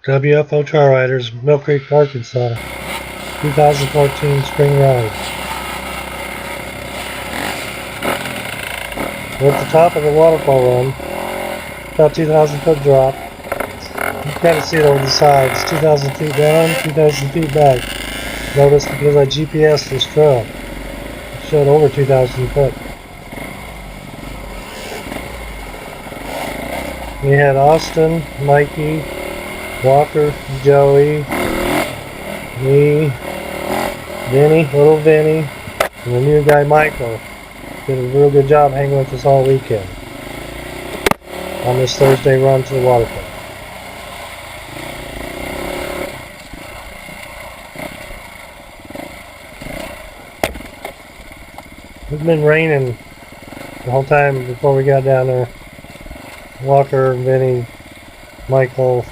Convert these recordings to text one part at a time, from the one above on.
WFO Trail Riders, Mill Creek, Arkansas, 2014 Spring Ride. We're at the top of the waterfall run, about 2,000 foot drop. You can kind of see it over the sides, 2,000 feet down, 2,000 feet back. Notice because I GPSed this trail, it showed over 2,000 foot. We had Austin, Mikey, Walker, Joey, me, Vinny, little Vinny, and the new guy Michael. Did a real good job hanging with us all weekend on this Thursday run to the waterfall. It's been raining the whole time before we got down there. Walker, Vinny, Michael,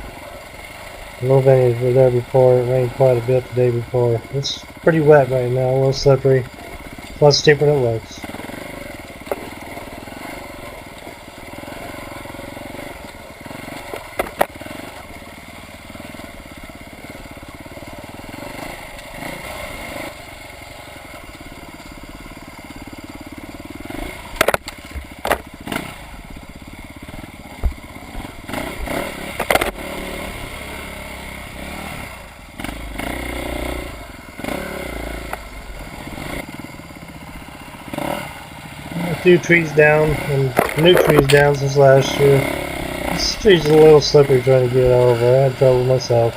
little Vinny were there before. It rained quite a bit the day before. It's pretty wet right now, a little slippery. It's a lot steeper than it looks. A few trees down, and new trees down since last year. This tree's a little slippery trying to get over. I had trouble myself.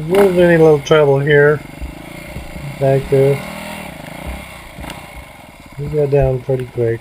We're in a little trouble here. Back there. We got down pretty quick.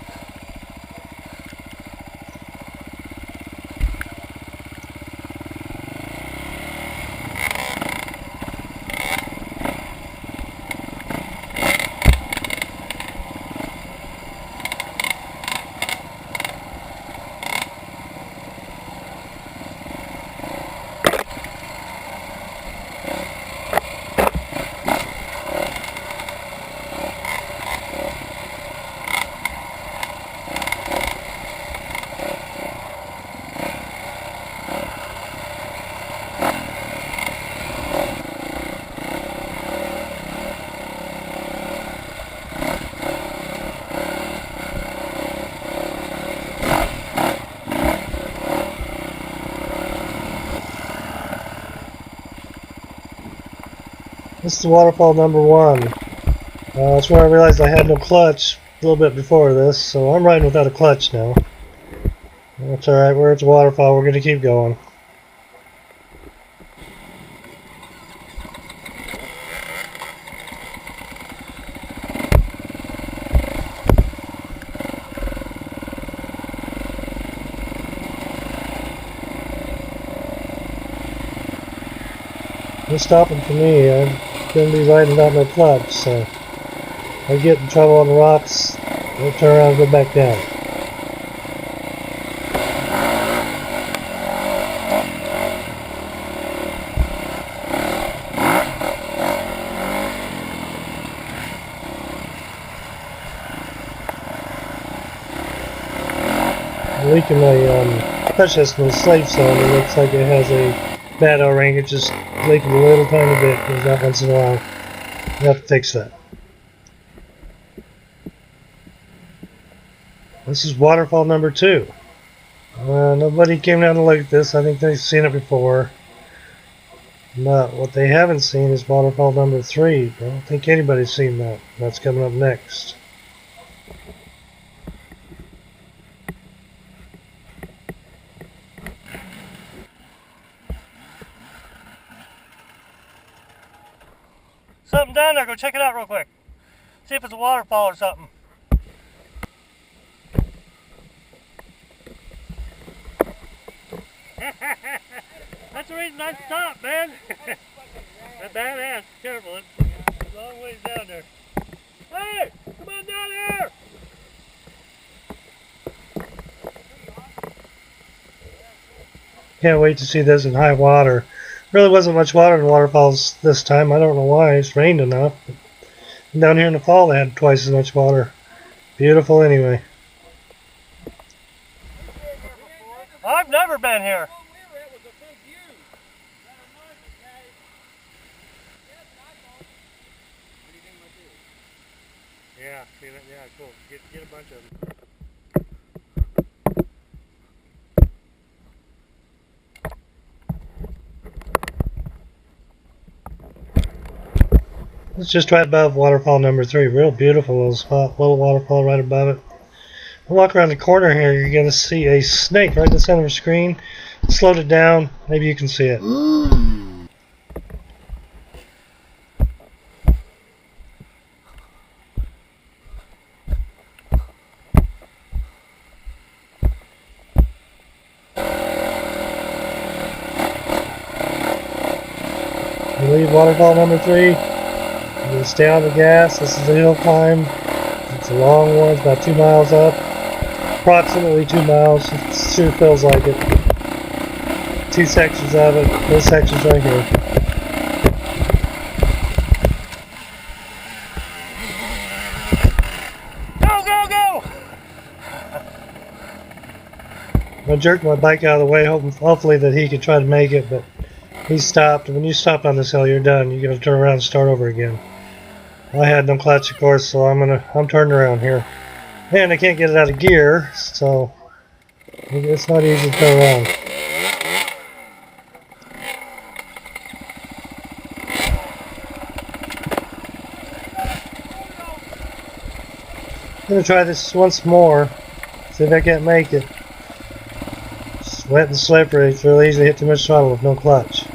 This is waterfall number 1. That's where I realized I had no clutch a little bit before this, so I'm riding without a clutch now. That's alright, we're at the waterfall, we're going to keep going. No stopping for me. I'm going to be riding without no clutch, so if I get in trouble on the rocks, I'll turn around and go back down. I'm leaking my clutch system in the safe zone. It looks like it has a bad O-ring. It's just leaking a little tiny bit. There's that once in a while. You have to fix that. This is waterfall number 2. Nobody came down to look at this. I think they've seen it before. But what they haven't seen is waterfall number 3. I don't think anybody's seen that. That's coming up next. something down there. Go check it out real quick. See if it's a waterfall or something. That's the reason I stopped, man. That badass. Careful. It's a long ways down there. Hey! Come on down here! Can't wait to see this in high water. Really wasn't much water in waterfalls this time. I don't know why. It's rained enough. But down here in the fall they had twice as much water. Beautiful anyway. I've never been here. Yeah, yeah, cool. Get a bunch of them. It's just right above waterfall number 3. Real beautiful little spot. Little waterfall right above it. Walk around the corner here, you're going to see a snake right in the center of the screen. Slowed it down. Maybe you can see it. You leave waterfall number 3. You're going to stay on the gas. This is a hill climb. It's a long one. It's about 2 miles up. Approximately 2 miles. It sure feels like it. 2 sections of it. This section's right here. Go, go, go! I jerked my bike out of the way, hopefully that he could try to make it, but he stopped. When you stop on this hill, you're done. You got to turn around and start over again. I had no clutch, of course, so I'm turning around here. And I can't get it out of gear, so it's not easy to turn around. I'm going to try this once more, see if I can't make it. It's wet and slippery, it's really easy to hit too much throttle with no clutch.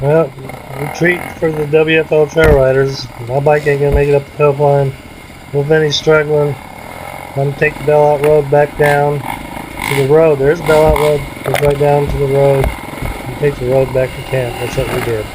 Well, retreat for the WFL trail riders. My bike ain't gonna make it up the hill climb. Little Vinny's struggling. I'm gonna take the Bell Out Road back down to the road. There's Bell Out Road. Goes right down to the road. And take the road back to camp. That's what we did.